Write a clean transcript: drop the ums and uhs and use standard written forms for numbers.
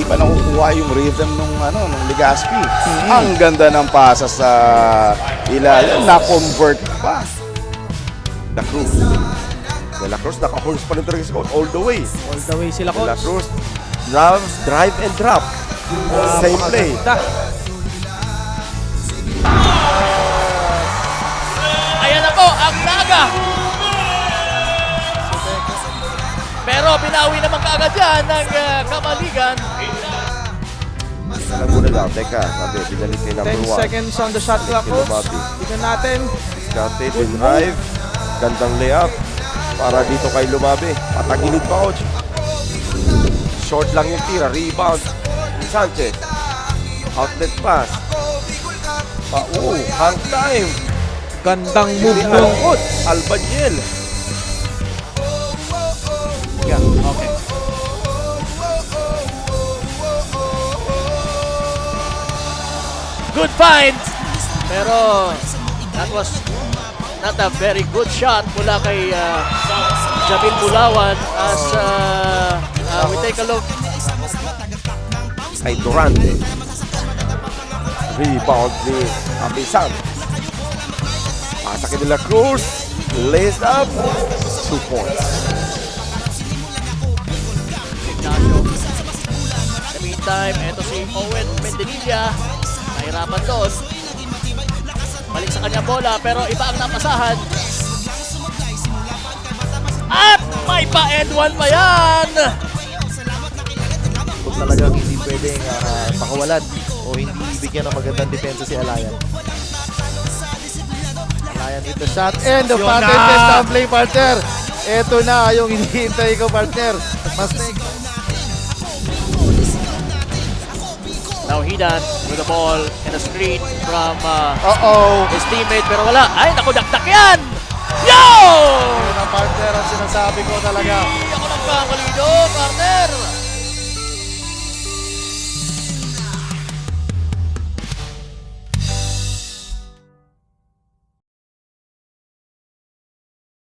hindi pa nakukuha yung rhythm nung Legaspi. Ang ganda ng pasa sa ilalim, na-convert pa. De La Cruz, naka-horse pa rin talaga si coach all the way. All the way sila, De La coach. Cruz, drive and drop. Same play. Ayan na po ang Naga. Pero binawi naman kaagad yan ng Kamaligan. Alam mo na lang, teka, sabi, binalik kay number 10 1. seconds on the shot clock, coach. Lumabi. Tignan natin. Scotty, drive. Gandang layup. Para dito kay Lumabi. Patagilid pa, coach. Short lang yung tira. Rebound. Sanchez. Outlet pass. Hang time. Gandang move ng coach. Albadiel. Yeah, okay. Good find. Pero that was not a very good shot mula kay Jamil Bulawan as we take a look. Ay Durante. Rebound ni Apisan. Pasa kay De La Cruz. Lays up. 2 points. Ignacio. In the meantime, eto si Owen Mendenilla. Nahirapan doon. Balik sa kanya bola pero iba ang napasahan. At may pa-end one pa yan! Kung talagang hindi pwedeng pakawalan o hindi bigyan ng magandang depensa si Alayan. Alayan with the shot and the pattern test ang play, partner. Ito na yung hinihintay ko, partner. Mistake. Now Hidan with the ball in the screen from his teammate pero wala. Ay, naku, dakdak yan! Yo! Yun ang partner ang sinasabi ko talaga. Hindi ako nagkakalino, partner!